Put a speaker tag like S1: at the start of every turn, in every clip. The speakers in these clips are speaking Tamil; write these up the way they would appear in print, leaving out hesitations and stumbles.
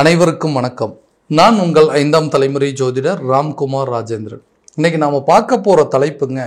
S1: அனைவருக்கும் வணக்கம். நான் உங்கள் 5ஆம் தலைமுறை ஜோதிடர் ராம்குமார் ராஜேந்திரன். இன்னைக்கு நாம பார்க்க போற தலைப்புங்க,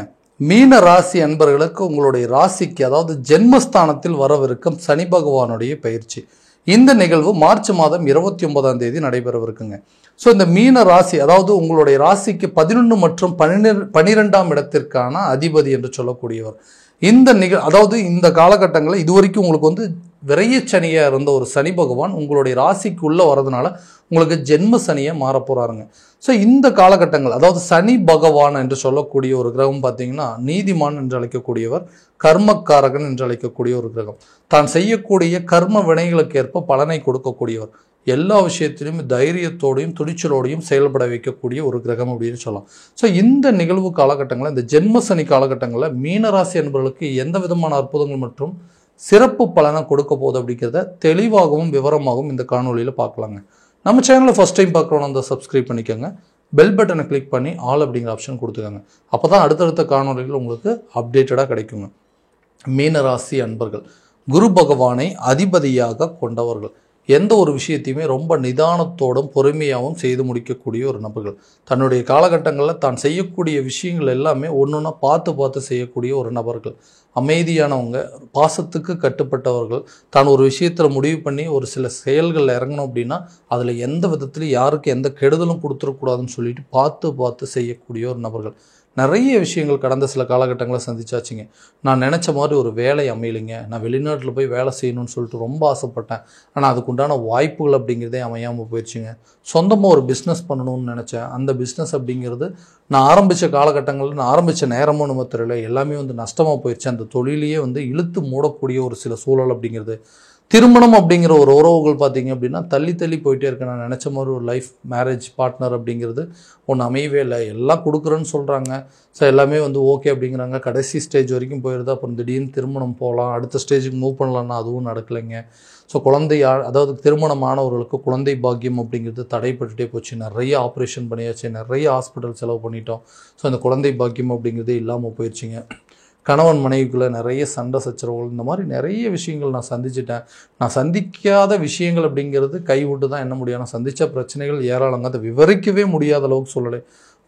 S1: மீன ராசி அன்பர்களுக்கு உங்களுடைய ராசிக்கு அதாவது ஜென்மஸ்தானத்தில் வரவிருக்கும் சனி பகவானுடைய பயிற்சி. இந்த நிகழ்வு மார்ச் மாதம் 29ஆம் தேதி நடைபெறவிருக்குங்க. ஸோ இந்த மீன ராசி அதாவது உங்களுடைய ராசிக்கு 11 மற்றும் 12ஆம் இடத்திற்கான அதிபதி என்று சொல்லக்கூடியவர். இந்த அதாவது இந்த காலகட்டங்களில் இதுவரைக்கும் உங்களுக்கு விரையச்சனியா இருந்த ஒரு சனி பகவான் உங்களுடைய ராசிக்கு உள்ள வரதுனால உங்களுக்கு ஜென்ம சனியா மாற போறாருங்க. ஸோ இந்த காலகட்டங்கள் அதாவது சனி பகவான் என்று சொல்லக்கூடிய ஒரு கிரகம் பார்த்தீங்கன்னா நீதிமான் என்று அழைக்கக்கூடியவர், கர்மக்காரகன் என்று அழைக்கக்கூடிய ஒரு கிரகம், தான் செய்யக்கூடிய கர்ம வினைகளுக்கு ஏற்ப பலனை கொடுக்கக்கூடியவர், எல்லா விஷயத்திலும் தைரியத்தோடையும் துணிச்சலோடையும் செயல்பட வைக்கக்கூடிய ஒரு கிரகம் அப்படின்னு சொல்லலாம். ஸோ இந்த நிகழ்வு காலகட்டங்களில் இந்த ஜென்ம சனி காலகட்டங்களில் மீனராசி என்பவர்களுக்கு எந்த விதமான அற்புதங்கள் மற்றும் சிறப்பு பலனை கொடுக்க போகுது அப்படிங்கிறத தெளிவாகவும் விவரமாகவும் இந்த காணொலியில் பார்க்கலாங்க. நம்ம சேனலை ஃபர்ஸ்ட் டைம் பார்க்குறோன்னா அந்த சப்ஸ்கிரைப் பண்ணிக்கோங்க, பெல் பட்டனை கிளிக் பண்ணி ஆல் அப்படிங்கிற ஆப்ஷன் கொடுத்துக்கோங்க. அப்போ தான் அடுத்தடுத்த காணொலிகள் உங்களுக்கு அப்டேட்டடாக கிடைக்குங்க. மீனராசி அன்பர்கள் குரு பகவானை அதிபதியாக கொண்டவர்கள், எந்த ஒரு விஷயத்தையுமே ரொம்ப நிதானத்தோடும் பொறுமையாகவும் செய்து முடிக்கக்கூடிய ஒரு நபர்கள், தன்னுடைய காலகட்டங்களில் தான் செய்யக்கூடிய விஷயங்கள் எல்லாமே ஒன்று பார்த்து செய்யக்கூடிய ஒரு நபர்கள், அமைதியானவங்க, பாசத்துக்கு கட்டுப்பட்டவர்கள், தான் ஒரு விஷயத்தில் முடிவு பண்ணி ஒரு சில செயல்கள் இறங்கணும் அப்படின்னா அதில் எந்த விதத்துலையும் யாருக்கு எந்த கெடுதலும் கொடுத்துடக்கூடாதுன்னு சொல்லிட்டு பார்த்து செய்யக்கூடிய ஒரு நபர்கள். நிறைய விஷயங்கள் கடந்த சில காலகட்டங்களை சந்திச்சாச்சுங்க. நான் நினச்ச மாதிரி ஒரு வேலை அமையலைங்க, நான் வெளிநாட்டில் போய் வேலை செய்யணும்னு சொல்லிட்டு ரொம்ப ஆசைப்பட்டேன், ஆனால் அதுக்குண்டான வாய்ப்புகள் அப்படிங்கிறதே அமையாமல் போயிடுச்சுங்க. சொந்தமாக ஒரு பிஸ்னஸ் பண்ணணும்னு நினச்சேன், அந்த பிஸ்னஸ் அப்படிங்கிறது நான் ஆரம்பித்த காலகட்டங்களில் நான் ஆரம்பித்த நேரமும் நம்ம தெரியல, எல்லாமே நஷ்டமாக போயிடுச்சு. அந்த தொழிலையே இழுத்து மூடக்கூடிய ஒரு சில சூழல் அப்படிங்கிறது. திருமணம் அப்படிங்கிற ஒரு உறவுகள் பார்த்தீங்க அப்படின்னா தள்ளி போயிட்டே இருக்கேன். நான் நினச்ச மாதிரி ஒரு லைஃப் மேரேஜ் பார்ட்னர் அப்படிங்கிறது ஒன்று அமையவே இல்லை. எல்லாம் கொடுக்குறேன்னு சொல்கிறாங்க, ஸோ எல்லாமே ஓகே அப்படிங்கிறாங்க, கடைசி ஸ்டேஜ் வரைக்கும் போயிடுது. அப்புறம் திடீர்னு திருமணம் போகலாம், அடுத்த ஸ்டேஜுக்கு மூவ் பண்ணலான்னா அதுவும் நடக்கலைங்க. ஸோ அதாவது திருமணமானவர்களுக்கு குழந்தை பாக்கியம் அப்படிங்கிறது தடைப்பட்டுட்டே போச்சு. நிறைய ஆப்ரேஷன் பண்ணியாச்சு, நிறைய ஹாஸ்பிட்டல் செலவு பண்ணிட்டோம். ஸோ அந்த குழந்தை பாக்கியம் அப்படிங்கிறதே இல்லாமல் போயிடுச்சிங்க. கணவன் மனைவிக்குள்ளே நிறைய சண்டை சச்சரவுகள், இந்த மாதிரி நிறைய விஷயங்கள் நான் சந்திச்சிட்டேன். நான் சந்திக்காத விஷயங்கள் அப்படிங்கிறது கைவிட்டு தான் என்ன முடியும். நான் சந்தித்த பிரச்சனைகள் ஏராளங்க, அதை விவரிக்கவே முடியாத அளவுக்கு சொல்லலை.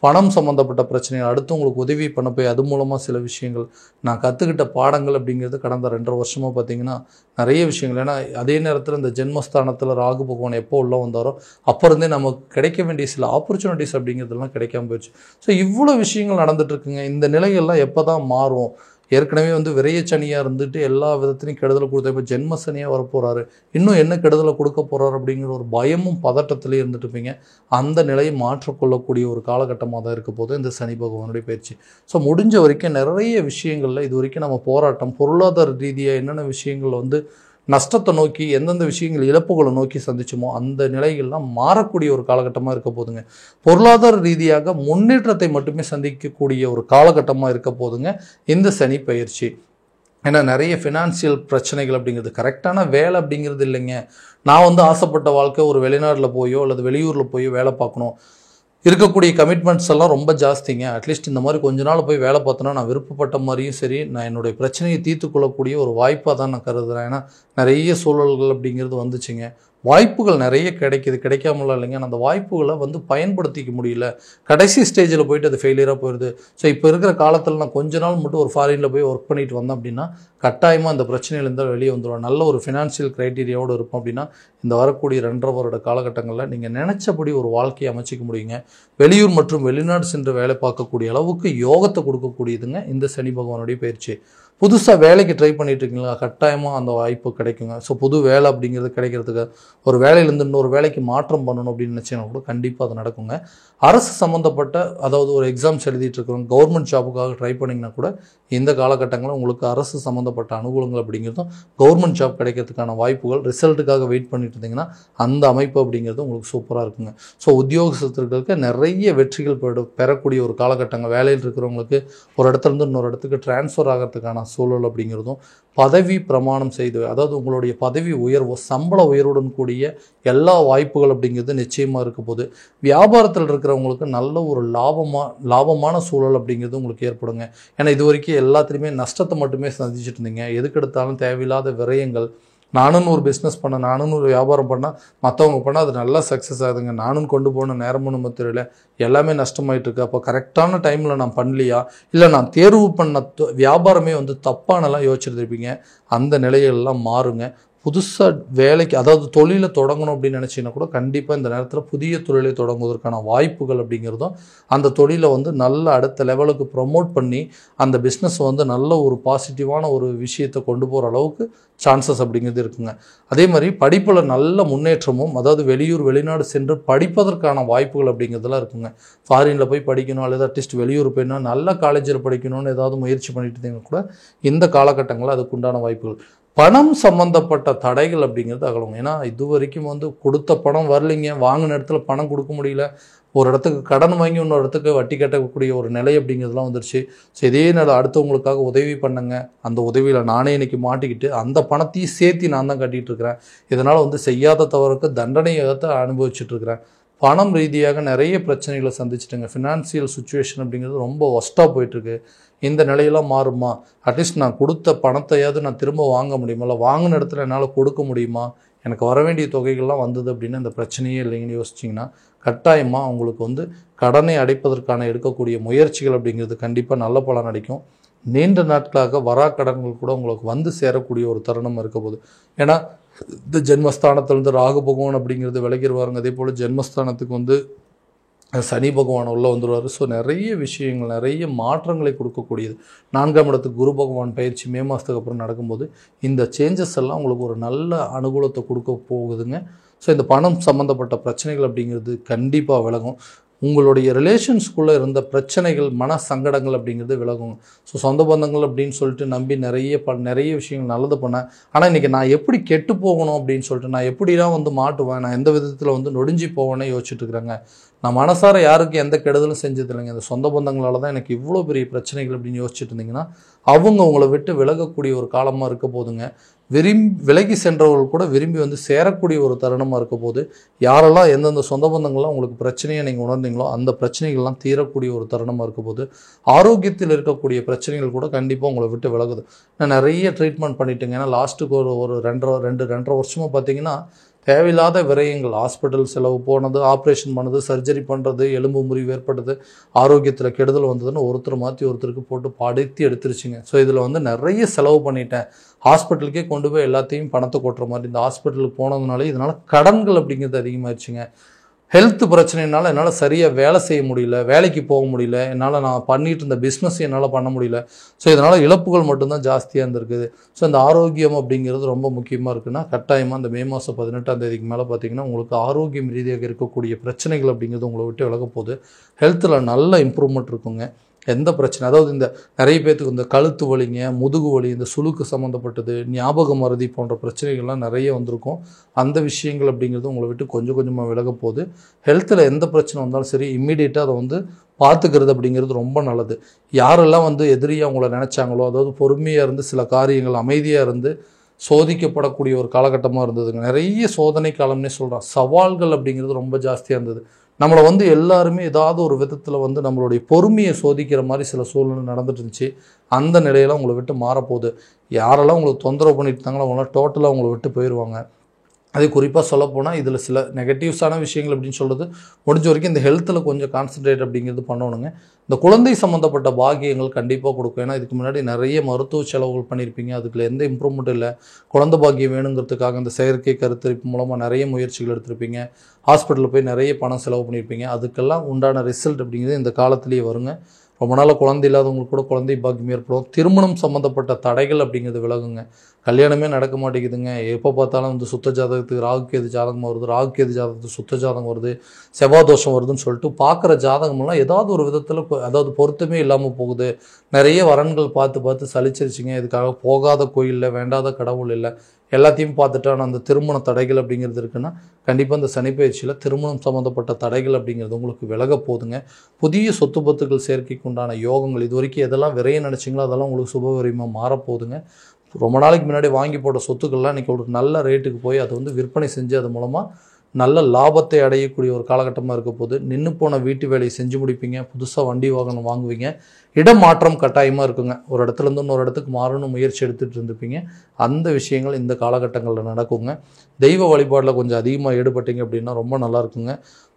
S1: பணம் சம்மந்தப்பட்ட பிரச்சனைகள், அடுத்தவங்களுக்கு உதவி பண்ண போய் அது மூலமாக சில விஷயங்கள், நான் கற்றுக்கிட்ட பாடங்கள் அப்படிங்கிறது கடந்த 2.5 வருஷமாக பார்த்திங்கன்னா நிறைய விஷயங்கள். ஏன்னா அதே நேரத்தில் இந்த ஜென்மஸ்தானத்தில் ராகு பகவான் எப்போ உள்ள வந்தாரோ அப்போ இருந்தே நமக்கு கிடைக்க வேண்டிய சில ஆப்பர்ச்சுனிட்டிஸ் அப்படிங்கிறதுலாம் கிடைக்காம போயிடுச்சு. ஸோ இவ்வளோ விஷயங்கள் நடந்துகிட்ருக்குங்க. இந்த நிலைகள்லாம் எப்போ தான் மாறும்? ஏற்கனவே விரையச்சனியாக இருந்துட்டு எல்லா விதத்துலையும் கெடுதலை கொடுத்த, இப்போ ஜென்ம சனியாக வரப்போகிறாரு, இன்னும் என்ன கெடுதலை கொடுக்க போகிறாரு அப்படிங்கிற ஒரு பயமும் பதட்டத்திலே இருந்துட்டு இருப்பீங்க. அந்த நிலையை மாற்றிக்கொள்ளக்கூடிய ஒரு காலகட்டமாக தான் இருக்க போது இந்த சனி பகவானுடைய பயிற்சி. ஸோ முடிஞ்ச வரைக்கும் நிறைய விஷயங்களில் இது வரைக்கும் நம்ம போராட்டம், பொருளாதார ரீதியாக என்னென்ன விஷயங்கள் நஷ்டத்தை நோக்கி, எந்தெந்த விஷயங்கள் இழப்புகளை நோக்கி சந்திச்சோமோ அந்த நிலைகள்லாம் மாறக்கூடிய ஒரு காலகட்டமாக இருக்க போதுங்க. பொருளாதார ரீதியாக முன்னேற்றத்தை மட்டுமே சந்திக்கக்கூடிய ஒரு காலகட்டமாக இருக்க போதுங்க இந்த சனி பயிற்சி. ஏன்னா நிறைய ஃபினான்சியல் பிரச்சனைகள் அப்படிங்கிறது, கரெக்டான வேலை அப்படிங்கிறது இல்லைங்க. நான் ஆசைப்பட்ட வாழ்க்கை ஒரு வெளிநாட்டில் போயோ அல்லது வெளியூரில் போயோ வேலை பார்க்கணும், இருக்கக்கூடிய கமிட்மெண்ட்ஸ் எல்லாம் ரொம்ப ஜாஸ்திங்க. அட்லீஸ்ட் இந்த மாதிரி கொஞ்ச நாள் போய் வேலை பார்த்தோன்னா நான் விருப்பப்பட்ட மாதிரியும் சரி, நான் என்னுடைய பிரச்சனையை தீர்த்துக்கொள்ளக்கூடிய ஒரு வாய்ப்பாக தான் நான் கருதுகிறேன். ஏன்னா நிறைய சூழல்கள் அப்படிங்கிறது வந்துச்சுங்க. வாய்ப்புகள் நிறைய கிடைக்காமலாம் இல்லைங்க. அந்த வாய்ப்புகளை பயன்படுத்திக்க முடியல, கடைசி ஸ்டேஜில் போயிட்டு அது ஃபெயிலியராக போயிடுது. ஸோ இப்போ இருக்கிற காலத்தில் நான் கொஞ்ச நாள் மட்டும் ஒரு ஃபாரினில் போய் ஒர்க் பண்ணிட்டு வந்தேன் அப்படின்னா கட்டாயமாக அந்த பிரச்சனையிலேருந்து வெளியே வந்துடுவேன். நல்ல ஒரு ஃபினான்ஷியல் க்ரைட்டீரியாவோடு இருப்போம் அப்படின்னா இந்த வரக்கூடிய 2.5 வருட காலகட்டங்களில் நீங்கள் நினச்சபடி ஒரு வாழ்க்கையை அமைச்சிக்க முடியுங்க. வெளியூர் மற்றும் வெளிநாடு சென்று வேலை பார்க்கக்கூடிய அளவுக்கு யோகத்தை கொடுக்கக்கூடியதுங்க இந்த சனி பகவானுடைய பயிற்சி. புதுசாக வேலைக்கு ட்ரை பண்ணிட்டு இருக்கீங்களா, கட்டாயமாக அந்த வாய்ப்பு கிடைக்குங்க. ஸோ புது வேலை அப்படிங்கிறது கிடைக்கிறதுக்கு, ஒரு வேலையிலேருந்து இன்னொரு வேலைக்கு மாற்றம் பண்ணணும் அப்படின்னு நினச்சிங்கன்னா கூட கண்டிப்பாக அது நடக்குங்க. அரசு சம்மந்தப்பட்ட அதாவது ஒரு எக்ஸாம்ஸ் எழுதிட்டு இருக்கிறவங்க, கவர்மெண்ட் ஜாபுக்காக ட்ரை பண்ணிங்கன்னா கூட இந்த காலகட்டங்களில் உங்களுக்கு அரசு சம்மந்தப்பட்ட அனுகூலங்கள் அப்படிங்கிறதும், கவர்மெண்ட் ஜாப் கிடைக்கிறதுக்கான வாய்ப்புகள், ரிசல்ட்டுக்காக வெயிட் பண்ணிட்டு இருந்தீங்கன்னா அந்த அமைப்பு அப்படிங்கிறது உங்களுக்கு சூப்பராக இருக்குங்க. ஸோ உத்தியோகஸ்தர்களுக்கு நிறைய வெற்றிகள் பெறக்கூடிய ஒரு காலகட்டங்கள், வேலையில் இருக்கிறவங்களுக்கு ஒரு இடத்துலேருந்து இன்னொரு இடத்துக்கு டிரான்ஸ்ஃபர் ஆகிறதுக்கான சூழல் அப்படிங்கிறதும், பதவி பிரமாணம் செய்து அதாவது உங்களுடைய பதவி உயர்வு, சம்பள உயர்வுடன் கூடிய எல்லா வாய்ப்புகள் அப்படிங்கிறது நிச்சயமாக இருக்க போது. வியாபாரத்தில் இருக்கிறவங்களுக்கு நல்ல ஒரு லாபமான சூழல் அப்படிங்கிறது உங்களுக்கு ஏற்படுங்க. ஏன்னா இது வரைக்கும் எல்லாத்துலேயுமே நஷ்டத்தை மட்டுமே சந்திச்சுட்டு இருந்தீங்க. எதுக்கெடுத்தாலும் தேவையில்லாத விரயங்கள், நானும் ஒரு பிஸ்னஸ் பண்ணேன், நானும் ஒரு வியாபாரம் பண்ணால் மற்றவங்க பண்ணால் அது நல்லா சக்ஸஸ் ஆகுதுங்க, நானும் கொண்டு போன நேரமும் நம்ம தெரியல, எல்லாமே நஷ்டமாயிட்டு இருக்கு. அப்போ கரெக்டான டைமில் நான் பண்ணலையா, இல்லை நான் தேர்வு பண்ண வியாபாரமே வந்து தப்பானலாம் யோசிச்சுட்டு இருப்பீங்க. அந்த நிலையெல்லாம் மாறுங்க. புதுசாக வேலைக்கு அதாவது தொழிலை தொடங்கணும் அப்படின்னு நினச்சிங்கன்னா கூட கண்டிப்பாக இந்த நேரத்தில் புதிய தொழிலை தொடங்குவதற்கான வாய்ப்புகள் அப்படிங்கிறதும், அந்த தொழிலை வந்து நல்ல அடுத்த லெவலுக்கு ப்ரொமோட் பண்ணி அந்த பிஸ்னஸ் வந்து நல்ல ஒரு பாசிட்டிவான ஒரு விஷயத்தை கொண்டு போகிற அளவுக்கு சான்சஸ் அப்படிங்கிறது இருக்குங்க. அதே மாதிரி படிப்பில் நல்ல முன்னேற்றமும், அதாவது வெளியூர் வெளிநாடு சென்று படிப்பதற்கான வாய்ப்புகள் அப்படிங்கிறதுலாம் இருக்குங்க. ஃபாரினில் போய் படிக்கணும் அல்லது அட்லீஸ்ட் வெளியூர் போயிடணும், நல்ல காலேஜில் படிக்கணும்னு ஏதாவது முயற்சி பண்ணிட்டு இருந்தீங்கன்னா கூட இந்த காலகட்டங்களில் அதுக்குண்டான வாய்ப்புகள். பணம் சம்மந்தப்பட்ட தடைகள் அப்படிங்கிறது அகலும். ஏன்னா இது வரைக்கும் வந்து கொடுத்த பணம் வரலைங்க, வாங்கின இடத்துல பணம் கொடுக்க முடியல, ஒரு இடத்துக்கு கடன் வாங்கி இன்னொரு இடத்துக்கு வட்டி கட்டக்கூடிய ஒரு நிலை அப்படிங்கிறதுலாம் வந்துருச்சு. ஸோ இதே நேரம் அடுத்தவங்களுக்காக உதவி பண்ணுங்க, அந்த உதவியில் நானே இன்னைக்கு மாட்டிக்கிட்டு அந்த பணத்தையும் சேர்த்து நான் தான் கட்டிகிட்டு இருக்கிறேன். இதனால் வந்து செய்யாத தவறுக்கு தண்டனையத்தை அனுபவிச்சுட்டு இருக்கிறேன். பணம் ரீதியாக நிறைய பிரச்சனைகளை சந்திச்சுட்டுங்க. ஃபினான்சியல் சுச்சுவேஷன் அப்படிங்கிறது ரொம்ப ஒஸ்ட்டாக போயிட்டுருக்கு. இந்த நிலையெல்லாம் மாறுமா, அட்லீஸ்ட் நான் கொடுத்த பணத்தையாவது நான் திரும்ப வாங்க முடியுமா, இல்லை வாங்கின இடத்துல என்னால் கொடுக்க முடியுமா, எனக்கு வர வேண்டிய தொகைகள்லாம் வந்தது அப்படின்னு அந்த பிரச்சனையே இல்லைங்கன்னு யோசிச்சிங்கன்னா கட்டாயமாக உங்களுக்கு வந்து கடனை அடைப்பதற்கான எடுக்கக்கூடிய முயற்சிகள் அப்படிங்கிறது கண்டிப்பாக நல்ல பலன் அளிக்கும். நீண்ட நாட்களாக வரா கடன்கள் கூட உங்களுக்கு வந்து சேரக்கூடிய ஒரு தருணம் இருக்க போகுது. ஏன்னா இந்த ஜென்மஸ்தானத்திலேருந்து ராகு பகவான் அப்படிங்கிறது விலகிடுவாருங்க. அதே போல் ஜென்மஸ்தானத்துக்கு வந்து சனி பகவான் உள்ளே வந்துடுவார். ஸோ நிறைய விஷயங்கள், நிறைய மாற்றங்களை கொடுக்கக்கூடியது. 4ஆம் இடத்துக்கு குரு பகவான் பயிற்சி மே மாதத்துக்கு அப்புறம் நடக்கும்போது இந்த சேஞ்சஸ் எல்லாம் உங்களுக்கு ஒரு நல்ல அனுகூலத்தை கொடுக்க போகுதுங்க. ஸோ இந்த பணம் சம்மந்தப்பட்ட பிரச்சனைகள் அப்படிங்கிறது கண்டிப்பாக விலகும். உங்களுடைய ரிலேஷன்ஸ்குள்ளே இருந்த பிரச்சனைகள், மன சங்கடங்கள் அப்படிங்கிறது விலகும். ஸோ சொந்த பந்தங்கள் அப்படின்னு சொல்லிட்டு நம்பி நிறைய விஷயங்கள் நல்லது பண்ணேன், ஆனால் இன்றைக்கி நான் எப்படி கெட்டு போகணும் அப்படின்னு சொல்லிட்டு, நான் எப்படிலாம் வந்து மாட்டுவேன், நான் எந்த விதத்தில் வந்து நொடிஞ்சு போவேன்னே யோசிச்சுட்டு இருக்கிறேங்க. நான் மனசார யாருக்கு எந்த கெடுதலும் செஞ்சது இல்லைங்க, இந்த சொந்த பந்தங்களால் தான் எனக்கு இவ்வளோ பெரிய பிரச்சனைகள் அப்படின்னு யோசிச்சுட்டு இருந்தீங்கன்னா அவங்க உங்களை விட்டு விலகக்கூடிய ஒரு காலமாக இருக்க போதுங்க. விலகி சென்றவர்கள் கூட விரும்பி வந்து சேரக்கூடிய ஒரு தருணமாக இருக்க போது, யாரெல்லாம் எந்தெந்த சொந்த பந்தங்கள்லாம் உங்களுக்கு பிரச்சனையை நீங்கள் உணர்ந்தீங்களோ அந்த பிரச்சனைகள்லாம் தீரக்கூடிய ஒரு தருணமாக இருக்க போது, ஆரோக்கியத்தில் இருக்கக்கூடிய பிரச்சனைகள் கூட கண்டிப்பாக உங்களை விட்டு விலகுது. நான் நிறைய ட்ரீட்மெண்ட் பண்ணிட்டேங்க. ஏன்னா லாஸ்ட்டுக்கு ஒரு 2.5 வருஷமாக பார்த்தீங்கன்னா தேவையில்லாத விரயங்கள், ஹாஸ்பிட்டல் செலவு போனது, ஆப்ரேஷன் பண்ணது, சர்ஜரி பண்ணுறது, எலும்பு முறிவு ஏற்பட்டது, ஆரோக்கியத்தில் கெடுதல் வந்ததுன்னு ஒருத்தர் மாற்றி ஒருத்தருக்கு போட்டு படுத்தி எடுத்துருச்சுங்க. ஸோ இதில் வந்து நிறைய செலவு பண்ணிட்டேன், ஹாஸ்பிட்டலுக்கே கொண்டு போய் எல்லாத்தையும் பணத்தை கொட்டுற மாதிரி, இந்த ஹாஸ்பிட்டலுக்கு போனதுனால இதனால் கடன்கள் அப்படிங்கிறது அதிகமாகிடுச்சுங்க. ஹெல்த் பிரச்சனைனால என்னால் சரியாக வேலை செய்ய முடியல, வேலைக்கு போக முடியல, என்னால் நான் பண்ணிட்டு இருந்த பிஸ்னஸ் என்னால் பண்ண முடியல. ஸோ இதனால் இழப்புகள் மட்டும்தான் ஜாஸ்தியாக இருந்திருக்குது. ஸோ இந்த ஆரோக்கியம் அப்படிங்கிறது ரொம்ப முக்கியமாக இருக்குன்னா கட்டாயமாக அந்த மே மாதம் 18ஆம் தேதிக்கு மேலே பார்த்தீங்கன்னா உங்களுக்கு ஆரோக்கியம் ரீதியாக இருக்கக்கூடிய பிரச்சனைகள் அப்படிங்கிறது உங்களை விட்டு விலக போகுது. ஹெல்த்தில் நல்ல இம்ப்ரூவ்மெண்ட் இருக்குங்க. எந்த பிரச்சனை, அதாவது இந்த நிறைய பேர்த்துக்கு இந்த கழுத்து வலிங்க, முதுகு வலி, இந்த சுளுக்கு சம்மந்தப்பட்டது, ஞாபக மறதி போன்ற பிரச்சனைகள்லாம் நிறைய வந்திருக்கும். அந்த விஷயங்கள் அப்படிங்கிறது உங்களை விட்டு கொஞ்சம் கொஞ்சமாக விலக போகுது. ஹெல்த்தில் எந்த பிரச்சனை வந்தாலும் சரி இம்மீடியட்டாக அதை வந்து பார்த்துக்கிறது அப்படிங்கிறது ரொம்ப நல்லது. யாரெல்லாம் வந்து எதிரியாக உங்களை நினச்சாங்களோ, அதாவது பொறுமையாக இருந்து சில காரியங்கள் அமைதியாக இருந்து சோதிக்கப்படக்கூடிய ஒரு காலகட்டமாக இருந்ததுங்க. நிறைய சோதனை காலம்னே சொல்கிறோம். சவால்கள் அப்படிங்கிறது ரொம்ப ஜாஸ்தியாக இருந்தது. நம்மளை வந்து எல்லாருமே ஏதாவது ஒரு விதத்தில் வந்து நம்மளுடைய பொறுமையை சோதிக்கிற மாதிரி சில சூழ்நிலை நடந்துட்டு இருந்துச்சு. அந்த நிலையெல்லாம் உங்களை விட்டு மாறப்போகுது. யாரெல்லாம் உங்களுக்கு தொந்தரவு பண்ணிட்டு இருந்தாங்களோ அவங்களாம் டோட்டலாக உங்களை விட்டு போயிடுவாங்க. அது குறிப்பாக சொல்லப்போனால் இதில் சில நெகட்டிவ்ஸான விஷயங்கள் அப்படின்னு சொல்கிறது முடிஞ்ச வரைக்கும் இந்த ஹெல்த்தில் கொஞ்சம் கான்சன்ட்ரேட் அப்படிங்கிறது பண்ணணுங்க. இந்த குழந்தை சம்மந்தப்பட்ட பாக்கியங்கள் கண்டிப்பாக கொடுக்கும். ஏன்னா இதுக்கு முன்னாடி நிறைய மருத்துவ செலவுகள் பண்ணியிருப்பீங்க, அதுக்குள்ள எந்த இம்ப்ரூவ்மெண்ட் இல்லை. குழந்தை பாக்கியம் வேணுங்கிறதுக்காக இந்த செயற்கை கருத்தரிப்பு மூலமாக நிறைய முயற்சிகள் எடுத்திருப்பீங்க, ஹாஸ்பிட்டலில் போய் நிறைய பணம் செலவு பண்ணியிருப்பீங்க. அதுக்கெல்லாம் உண்டான ரிசல்ட் அப்படிங்கிறது இந்த காலத்திலேயே வருங்க. ரொம்ப நாளாக குழந்தை இல்லாதவங்களுக்கு கூட குழந்தை பாக்கியம் ஏற்படும். திருமணம் சம்மந்தப்பட்ட தடைகள் அப்படிங்கிறது விலகுங்க. கல்யாணமே நடக்க மாட்டேங்குதுங்க, எப்போ பார்த்தாலும் வந்து சுத்த ஜாதகத்துக்கு ராகுகேது ஜாதகம் வருது, ராகுகேது ஜாதகத்துக்கு சுத்த ஜாதகம் வருது, செவ்வாய் தோஷம் வருதுன்னு சொல்லிட்டு பார்க்குற ஜாதகம்லாம் ஏதாவது ஒரு விதத்தில் அதாவது பொருத்தமே இல்லாமல் போகுது. நிறைய வரன்கள் பார்த்து சலிச்சிருச்சிங்க. இதுக்காக போகாத கோயிலில் வேண்டாத கடவுள் இல்லை, எல்லாத்தையும் பார்த்துட்டான அந்த திருமண தடைகள் அப்படிங்கிறது இருக்குன்னா கண்டிப்பாக இந்த சனிப்பயிற்சியில் திருமணம் சம்மந்தப்பட்ட தடைகள் அப்படிங்கிறது உங்களுக்கு விலக போதுங்க. புதிய சொத்து பத்துக்கள் சேர்க்கைக்கு உண்டான யோகங்கள், இது வரைக்கும் எதெல்லாம் விரைய நினச்சிங்களோ அதெல்லாம் உங்களுக்கு சுபவிரயமாக மாறப்போகுதுங்க. ரொம்ப நாளைக்கு முன்னாடி வாங்கி போட்ட சொத்துக்கள்லாம் இன்றைக்கி ஒரு நல்ல ரேட்டுக்கு போய் அதை வந்து விற்பனை செஞ்சு அது மூலமாக நல்ல லாபத்தை அடையக்கூடிய ஒரு காலகட்டமாக இருக்க போது. நின்று போன வீட்டு வேலையை செஞ்சு முடிப்பீங்க. புதுசாக வண்டி வாகனம் வாங்குவீங்க. இடமாற்றம் கட்டாயமாக இருக்குங்க. ஒரு இடத்துலேருந்து இன்னொரு இடத்துக்கு மாறணும் முயற்சி எடுத்துகிட்டு இருந்துப்பீங்க. அந்த விஷயங்கள் இந்த காலகட்டங்களில் நடக்குங்க. தெய்வ வழிபாடில் கொஞ்சம் அதிகமாக ஈடுபட்டீங்க அப்படின்னா ரொம்ப நல்லா இருக்குங்க.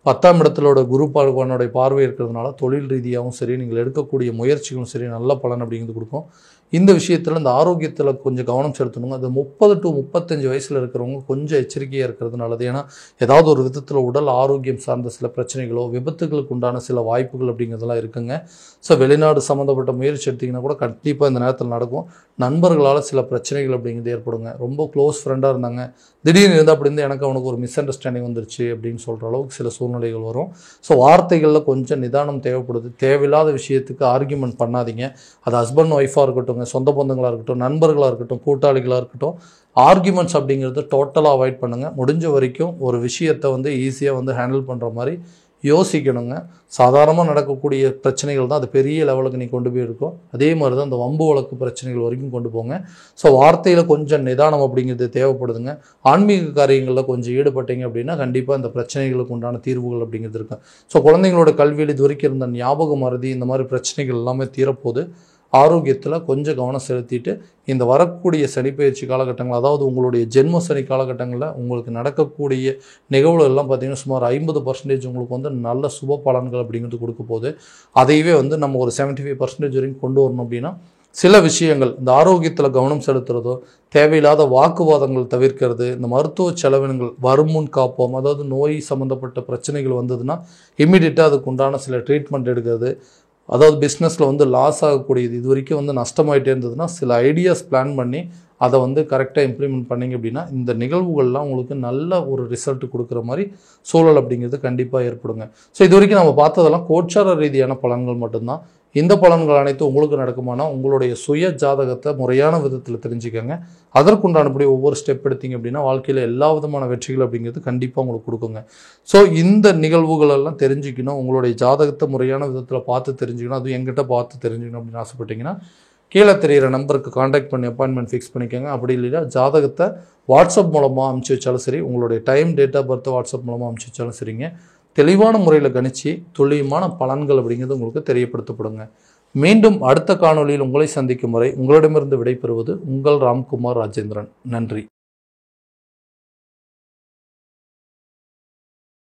S1: 10ஆம் இடத்திலோட குரு பகவானுடைய பார்வை இருக்கிறதுனால தொழில் ரீதியாகவும் சரி, நீங்கள் எடுக்கக்கூடிய முயற்சிகளும் சரி நல்ல பலன் அப்படிங்கிறது கொடுக்கும். இந்த விஷயத்தில் இந்த ஆரோக்கியத்தில் கொஞ்சம் கவனம் செலுத்தணுங்க. அது 30 to 35 வயசில் இருக்கிறவங்க கொஞ்சம் எச்சரிக்கையாக இருக்கிறது நல்லது. ஏன்னா ஏதாவது ஒரு விதத்தில் உடல் ஆரோக்கியம் சார்ந்த சில பிரச்சனைகளோ விபத்துகளுக்கு உண்டான சில வாய்ப்புகள் அப்படிங்கிறதெல்லாம் இருக்குங்க. ஸோ வெளிநாடு சம்மந்தப்பட்ட முயற்சி எடுத்திங்கன்னா கூட கண்டிப்பாக இந்த நேரத்தில் நடக்கும். நண்பர்களால் சில பிரச்சனைகள் அப்படிங்கிறது ஏற்படுங்க. ரொம்ப க்ளோஸ் ஃப்ரெண்டாக இருந்தாங்க, திடீர்னு இருந்தால் அப்படி இருந்து எனக்கு அவனுக்கு ஒரு மிஸ் அண்டர்ஸ்டாண்டிங் வந்துருச்சு அப்படின்னு சொல்கிற அளவுக்கு சில சூழ்நிலைகள் வரும். ஸோ வார்த்தைகளில் கொஞ்சம் நிதானம் தேவைப்படுது. தேவையில்லாத விஷயத்துக்கு ஆர்கியூமெண்ட் பண்ணாதீங்க. அது ஹஸ்பண்ட் ஒய்ஃபாக இருக்கட்டும், சொந்த பந்தங்களாக இருக்கட்டும், நண்பர்களாக இருக்கட்டும், கூட்டாளிகளாக இருக்கட்டும், ஆர்கியூமெண்ட்ஸ் அப்படிங்கிறது டோட்டலாக அவாய்ட் பண்ணுங்கள். முடிஞ்ச வரைக்கும் ஒரு விஷயத்தை ஈஸியாக ஹேண்டில் பண்ணுற மாதிரி யோசிக்கணுங்க. சாதாரணமாக நடக்கக்கூடிய பிரச்சனைகள் தான் அது பெரிய லெவலுக்கு நீ கொண்டு போய் இருக்கும். அதே மாதிரி தான் அந்த வம்பு வழக்கு பிரச்சனைகள் வரைக்கும் கொண்டு போங்க. ஸோ வார்த்தையில் கொஞ்சம் நிதானம் அப்படிங்கிறது தேவைப்படுதுங்க. ஆன்மீக காரியங்களில் கொஞ்சம் ஈடுபட்டீங்க அப்படின்னா கண்டிப்பாக இந்த பிரச்சனைகளுக்கு உண்டான தீர்வுகள் அப்படிங்கிறது இருக்கும். ஸோ குழந்தைங்களோட கல்வியில் இது வரைக்கும் இருந்த ஞாபக மறதி இந்த மாதிரி பிரச்சனைகள் எல்லாமே தீரப்போகுது. ஆரோக்கியத்தில் கொஞ்சம் கவனம் செலுத்திட்டு இந்த வரக்கூடிய சனிப்பெயர்ச்சி காலகட்டங்கள், அதாவது உங்களுடைய ஜென்ம சனி காலகட்டங்களில் உங்களுக்கு நடக்கக்கூடிய நிகழ்வுகள் எல்லாம் பார்த்தீங்கன்னா சுமார் 50% உங்களுக்கு நல்ல சுப பலன்கள் அப்படிங்கிறது கொடுக்க போகுது. அதையவே நம்ம ஒரு 75% வரைக்கும் கொண்டு வரணும் அப்படின்னா சில விஷயங்கள் இந்த ஆரோக்கியத்தில் கவனம் செலுத்துறதோ, தேவையில்லாத வாக்குவாதங்கள் தவிர்க்கிறது, இந்த மருத்துவ செலவினங்கள் வருமுன் காப்போம், அதாவது நோய் சம்மந்தப்பட்ட பிரச்சனைகள் வந்ததுன்னா இம்மிடியட்டாக அதுக்கு உண்டான சில ட்ரீட்மெண்ட் எடுக்கிறது, அதாவது பிஸ்னஸில் லாஸ் ஆகக்கூடியது இது வரைக்கும் நஷ்டமாயிட்டே இருந்ததுன்னா சில ஐடியாஸ் பிளான் பண்ணி அதை கரெக்டாக இம்ப்ளிமெண்ட் பண்ணிங்க அப்படின்னா இந்த நிகழ்வுகள்லாம் உங்களுக்கு நல்ல ஒரு ரிசல்ட் கொடுக்குற மாதிரி சூழல் அப்படிங்கிறது கண்டிப்பாக ஏற்படுங்க. ஸோ இது வரைக்கும் நம்ம பார்த்ததெல்லாம் கோச்சார ரீதியான பலன்கள் மட்டும்தான். இந்த பலன்கள் அனைத்தும் உங்களுக்கு நடக்குமானா உங்களுடைய சுய ஜாதகத்தை முறையான விதத்தில் தெரிஞ்சுக்கங்க. அதற்குண்டானபடி ஒவ்வொரு ஸ்டெப் எடுத்தீங்க அப்படின்னா வாழ்க்கையில் எல்லா விதமான வெற்றிகள் அப்படிங்கிறது கண்டிப்பாக உங்களுக்கு கொடுக்குங்க. ஸோ இந்த நிகழ்வுகளெல்லாம் தெரிஞ்சுக்கணும், உங்களுடைய ஜாதகத்தை முறையான விதத்தில் பார்த்து தெரிஞ்சுக்கணும், அதுவும் எங்கிட்ட பார்த்து தெரிஞ்சுக்கணும் அப்படின்னு ஆசைப்பட்டீங்கன்னா கீழே தெரிகிற நம்பருக்கு காண்டாக்ட் பண்ணி அப்பாயின்மெண்ட் ஃபிக்ஸ் பண்ணிக்கோங்க. அப்படி இல்லையா ஜாதகத்தை வாட்ஸ்அப் மூலமாக அனுப்பிச்சி வச்சாலும் சரி, உங்களுடைய time date of birth WhatsApp மூலமாக அனுப்பிச்சி வச்சாலும் சரிங்க. தெளிவான முறையில் கணிச்சு துல்லியமான பலன்கள் அப்படிங்கிறது உங்களுக்கு தெரியப்படுத்தப்படுங்க. மீண்டும் அடுத்த காணொலியில் உங்களை சந்திக்கும் வரை உங்களிடமிருந்து விடைபெறுவது உங்கள் ராம்குமார் ராஜேந்திரன். நன்றி.